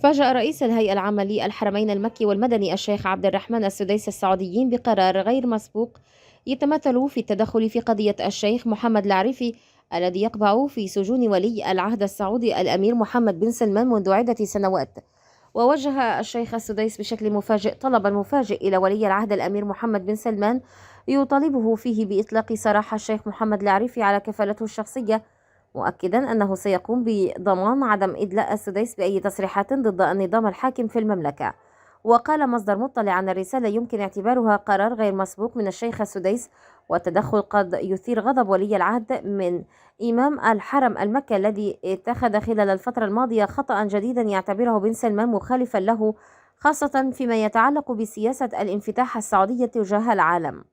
فاجأ رئيس الهيئة العامة للحرمين المكي والمدني الشيخ عبد الرحمن السديس السعوديين بقرار غير مسبوق يتمثل في التدخل في قضية الشيخ محمد العريفي الذي يقبع في سجون ولي العهد السعودي الأمير محمد بن سلمان منذ عدة سنوات. ووجه الشيخ السديس بشكل مفاجئ طلبا مفاجئ إلى ولي العهد الأمير محمد بن سلمان يطالبه فيه بإطلاق سراح الشيخ محمد العريفي على كفالته الشخصية، مؤكدا أنه سيقوم بضمان عدم إدلاء السديس بأي تصريحات ضد النظام الحاكم في المملكة. وقال مصدر مطلع أن الرسالة يمكن اعتبارها قرار غير مسبوق من الشيخ السديس، والتدخل قد يثير غضب ولي العهد من إمام الحرم المكي الذي اتخذ خلال الفترة الماضية خطأ جديدا يعتبره بن سلمان مخالفا له، خاصة فيما يتعلق بسياسة الانفتاح السعودية تجاه العالم.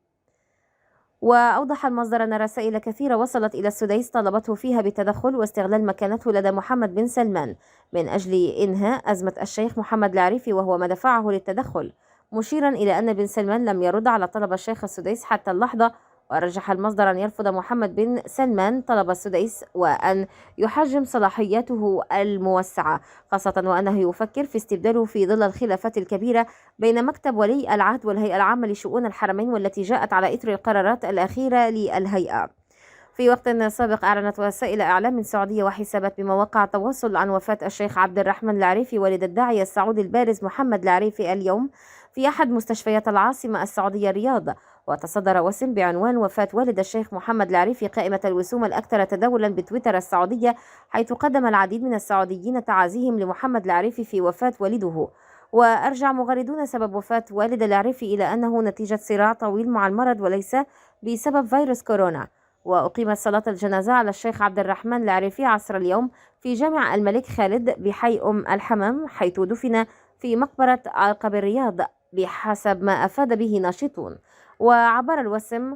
وأوضح المصدر أن رسائل كثيرة وصلت إلى السديس طالبته فيها بالتدخل واستغلال مكانته لدى محمد بن سلمان من أجل إنهاء أزمة الشيخ محمد العريفي، وهو ما دفعه للتدخل، مشيرا إلى أن بن سلمان لم يرد على طلب الشيخ السديس حتى اللحظة. ورجح المصدر أن يرفض محمد بن سلمان طلب السديس وأن يحجم صلاحياته الموسعة، خاصة وأنه يفكر في استبداله في ظل الخلافات الكبيرة بين مكتب ولي العهد والهيئة العامة لشؤون الحرمين، والتي جاءت على إثر القرارات الأخيرة للهيئة. في وقت سابق أعلنت وسائل إعلام سعودية وحسابات بمواقع التواصل عن وفاة الشيخ عبد الرحمن العريفي والد الداعية السعودي البارز محمد العريفي اليوم في أحد مستشفيات العاصمة السعودية الرياض. وتصدر وسم بعنوان وفاة والد الشيخ محمد العريفي قائمة الوسوم الأكثر تداولا بتويتر السعودية، حيث قدم العديد من السعوديين تعازيهم لمحمد العريفي في وفاة والده. وأرجع مغردون سبب وفاة والد العريفي إلى أنه نتيجة صراع طويل مع المرض وليس بسبب فيروس كورونا. وأقيمت صلاة الجنازة على الشيخ عبد الرحمن العريفي عصر اليوم في جامع الملك خالد بحي الحمام، حيث دفن في مقبرة عقب الرياض بحسب ما أفاد به ناشطون. وعبر الوسم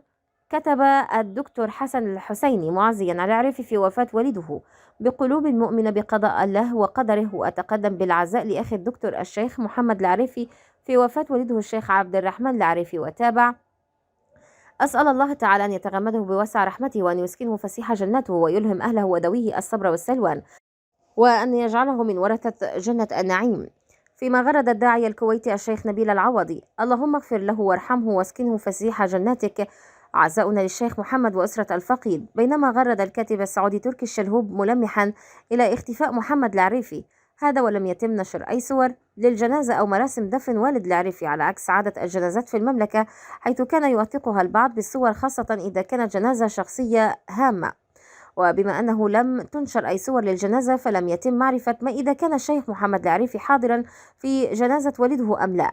كتب الدكتور حسن الحسيني معزيا على العريفي في وفاة والده: بقلوب المؤمنة بقضاء الله وقدره، وأتقدم بالعزاء لأخي الدكتور الشيخ محمد العريفي في وفاة والده الشيخ عبد الرحمن العريفي. وتابع: أسأل الله تعالى أن يتغمده بوسع رحمته وأن يسكنه فسيح جنته ويلهم أهله وذويه الصبر والسلوان، وأن يجعله من ورثة جنة النعيم. فيما غرد الداعية الكويتي الشيخ نبيل العوضي: اللهم اغفر له وارحمه واسكنه فسيح جناتك، عزاؤنا للشيخ محمد وأسرة الفقيد. بينما غرد الكاتب السعودي تركي الشلهوب ملمحا إلى اختفاء محمد العريفي: هذا ولم يتم نشر أي صور للجنازة أو مراسم دفن والد العريفي، على عكس عادة الجنازات في المملكة، حيث كان يوثقها البعض بالصور، خاصة إذا كانت جنازة شخصية هامة. وبما أنه لم تنشر أي صور للجنازة، فلم يتم معرفة ما إذا كان الشيخ محمد العريفي حاضرا في جنازة والده أم لا.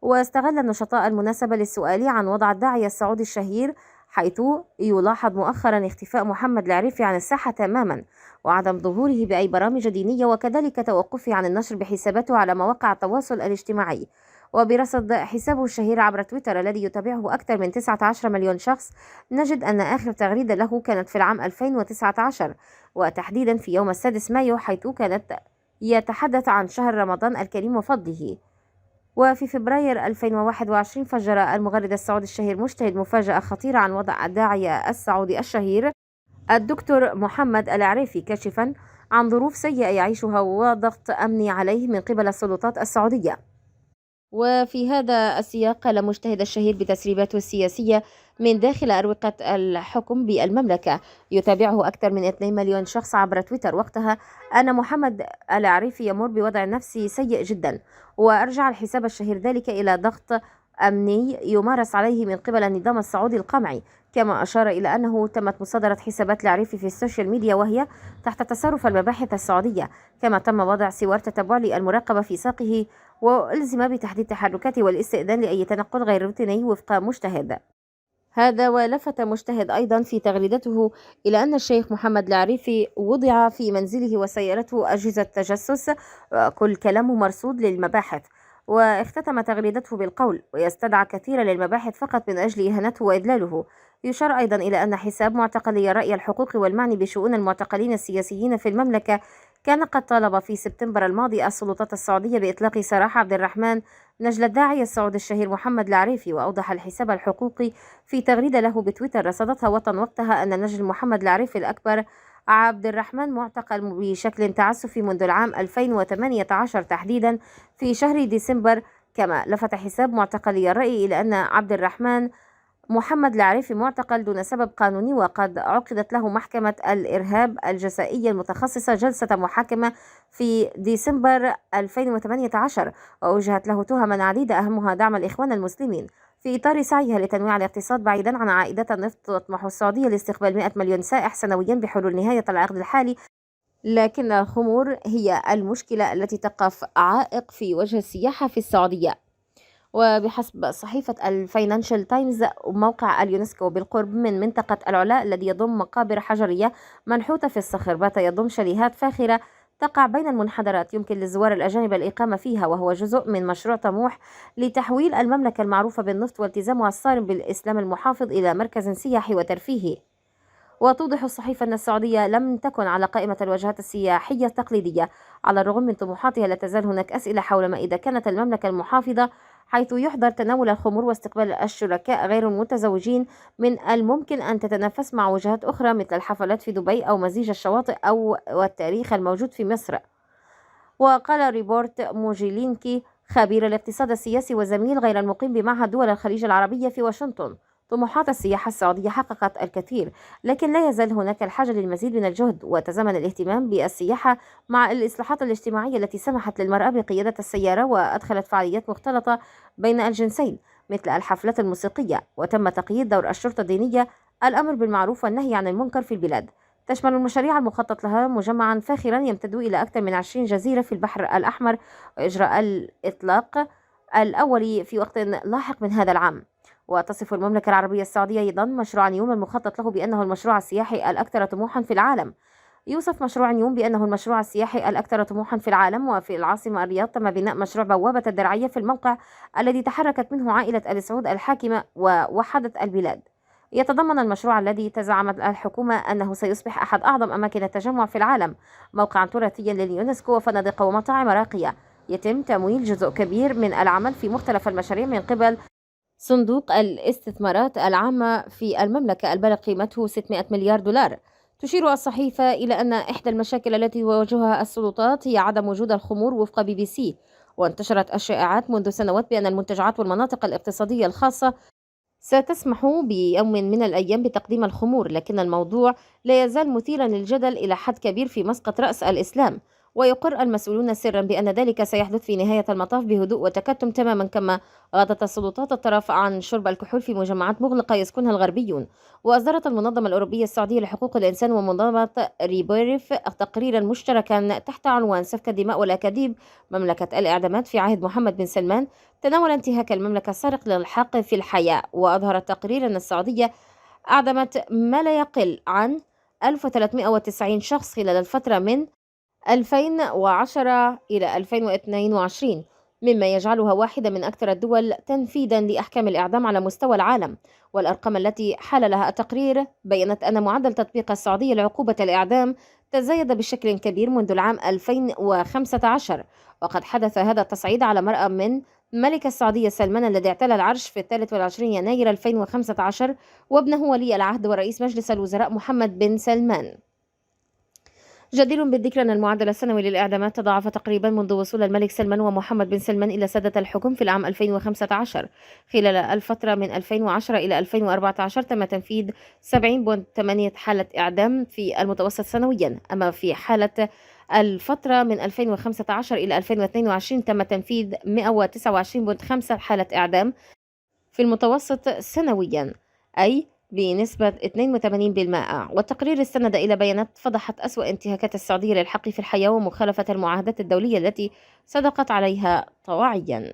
واستغل النشطاء المناسبة للسؤال عن وضع الداعية السعودي الشهير، حيث يلاحظ مؤخرا اختفاء محمد العريفي عن الساحة تماما وعدم ظهوره بأي برامج دينية، وكذلك توقفه عن النشر بحساباته على مواقع التواصل الاجتماعي. وبرصد حسابه الشهير عبر تويتر الذي يتابعه أكثر من 19 مليون شخص، نجد أن آخر تغريدة له كانت في العام 2019، وتحديدا في يوم 6 مايو، حيث كانت يتحدث عن شهر رمضان الكريم وفضله. وفي فبراير 2021 فجر المغرد السعودي الشهير مجتهد مفاجأة خطيرة عن وضع الداعية السعودي الشهير الدكتور محمد العريفي، كاشفا عن ظروف سيئة يعيشها وضغط أمني عليه من قبل السلطات السعودية. وفي هذا السياق قال مجتهد الشهير بتسريباته السياسية من داخل أروقة الحكم بالمملكة يتابعه أكثر من 2 مليون شخص عبر تويتر وقتها أن محمد العريفي يمر بوضع نفسي سيء جدا. وأرجع الحساب الشهير ذلك إلى ضغط أمني يمارس عليه من قبل النظام السعودي القمعي، كما أشار إلى أنه تمت مصادرة حسابات العريفي في السوشيال ميديا وهي تحت تصرف المباحث السعودية، كما تم وضع سوار تتبع للمراقبة في ساقه، وألزم بتحديد تحركاته والاستئذان لأي تنقل غير روتيني وفق مجتهد هذا. ولفت مجتهد أيضا في تغريدته إلى أن الشيخ محمد العريفي وضع في منزله وسيارته أجهزة تجسس، كل كلامه مرصود للمباحث. واختتم تغريدته بالقول: ويستدعى كثيرا للمباحث فقط من أجل إهانته وإذلاله. يشار أيضا إلى أن حساب معتقلي الرأي الحقوقي والمعني بشؤون المعتقلين السياسيين في المملكة كان قد طالب في سبتمبر الماضي السلطات السعودية بإطلاق سراح عبد الرحمن نجل الداعية السعودي الشهير محمد العريفي. وأوضح الحساب الحقوقي في تغريدة له بتويتر رصدتها وطن وقتها أن نجل محمد العريفي الأكبر عبد الرحمن معتقل بشكل تعسفي منذ العام 2018 تحديدا في شهر ديسمبر. كما لفت حساب معتقلي الرأي إلى أن عبد الرحمن محمد العريفي معتقل دون سبب قانوني، وقد عقدت له محكمة الإرهاب الجزائية المتخصصة جلسة محاكمة في ديسمبر 2018، ووجهت له تهما عديدة أهمها دعم الإخوان المسلمين في إطار سعيها لتنويع الاقتصاد بعيدا عن عائدات النفط. تطمح السعودية لاستقبال 100 مليون سائح سنويا بحلول نهاية العقد الحالي، لكن الخمور هي المشكلة التي تقف عائق في وجه السياحة في السعودية. وبحسب صحيفة الفاينانشال تايمز، موقع اليونسكو بالقرب من منطقة العلاء الذي يضم مقابر حجرية منحوتة في الصخر بات يضم شاليهات فاخرة تقع بين المنحدرات يمكن للزوار الأجانب الإقامة فيها، وهو جزء من مشروع طموح لتحويل المملكة المعروفة بالنفط والتزامها الصارم بالإسلام المحافظ إلى مركز سياحي وترفيهي. وتوضح الصحيفة أن السعودية لم تكن على قائمة الوجهات السياحية التقليدية. على الرغم من طموحاتها، لا تزال هناك أسئلة حول ما إذا كانت المملكة المحافظة، حيث يحظر تناول الخمور واستقبال الشركاء غير المتزوجين، من الممكن أن تتنافس مع وجهات أخرى مثل الحفلات في دبي أو مزيج الشواطئ أو والتاريخ الموجود في مصر. وقال ريبورت موجيلينكي خبير الاقتصاد السياسي وزميل غير المقيم بمعهد دول الخليج العربية في واشنطن: طموحات السياحة السعودية حققت الكثير، لكن لا يزال هناك الحاجة للمزيد من الجهد. وتزامن الاهتمام بالسياحة مع الإصلاحات الاجتماعية التي سمحت للمرأة بقيادة السيارة وأدخلت فعاليات مختلطة بين الجنسين مثل الحفلات الموسيقية، وتم تقييد دور الشرطة الدينية، الأمر بالمعروف والنهي عن المنكر في البلاد. تشمل المشاريع المخطط لها مجمعا فاخرا يمتد إلى أكثر من 20 جزيرة في البحر الأحمر، وإجراء الإطلاق الأول في وقت لاحق من هذا العام. وتصف المملكة العربية السعودية أيضا مشروع نيوم المخطط له بأنه المشروع السياحي الأكثر طموحا في العالم. يوصف مشروع نيوم بأنه المشروع السياحي الأكثر طموحا في العالم. وفي العاصمة الرياض تم بناء مشروع بوابة الدرعية في الموقع الذي تحركت منه عائلة آل سعود الحاكمة ووحدت البلاد. يتضمن المشروع الذي تزعمت الحكومة أنه سيصبح أحد أعظم أماكن التجمع في العالم موقعا تراثيا لليونسكو وفنادق ومطاعم راقية. يتم تمويل جزء كبير من العمل في مختلف المشاريع من قبل صندوق الاستثمارات العامة في المملكة البالغ قيمته 600 مليار دولار. تشير الصحيفة إلى أن إحدى المشاكل التي تواجهها السلطات هي عدم وجود الخمور وفق BBC. وانتشرت الشائعات منذ سنوات بأن المنتجعات والمناطق الاقتصادية الخاصة ستسمح بيوم من الأيام بتقديم الخمور، لكن الموضوع لا يزال مثيرا للجدل إلى حد كبير في مسقط رأس الإسلام. ويقر المسؤولون سرا بأن ذلك سيحدث في نهاية المطاف بهدوء وتكتم تماما. كما غضت السلطات الطرف عن شرب الكحول في مجمعات مغلقة يسكنها الغربيون. وأصدرت المنظمة الأوروبية السعودية لحقوق الإنسان ومنظمة ريبيرف تقريرا مشتركا تحت عنوان سفك الدماء والأكاذيب: مملكة الإعدامات في عهد محمد بن سلمان، تناول انتهاك المملكة السارق للحق في الحياة. وأظهر التقرير أن السعودية أعدمت ما لا يقل عن 1390 شخص خلال الفترة من 2010 إلى 2022، مما يجعلها واحدة من أكثر الدول تنفيذا لأحكام الإعدام على مستوى العالم. والأرقام التي حال لها التقرير بيّنت أن معدل تطبيق السعودية لعقوبة الإعدام تزايد بشكل كبير منذ العام 2015. وقد حدث هذا التصعيد على مرأى من ملك السعودية سلمان الذي اعتلى العرش في 23 يناير 2015، وابنه ولي العهد ورئيس مجلس الوزراء محمد بن سلمان. جدير بالذكر أن المعدل السنوي للإعدامات تضاعف تقريبا منذ وصول الملك سلمان ومحمد بن سلمان إلى سدة الحكم في العام 2015. خلال الفترة من 2010 إلى 2014 تم تنفيذ 70.8 حالة إعدام في المتوسط سنويا، أما في حالة الفترة من 2015 إلى 2022 تم تنفيذ 129.5 حالة إعدام في المتوسط سنويا، أي بنسبة 82%. والتقرير استند إلى بيانات فضحت أسوأ انتهاكات السعودية للحق في الحياة ومخالفة المعاهدات الدولية التي صدقت عليها طواعيا.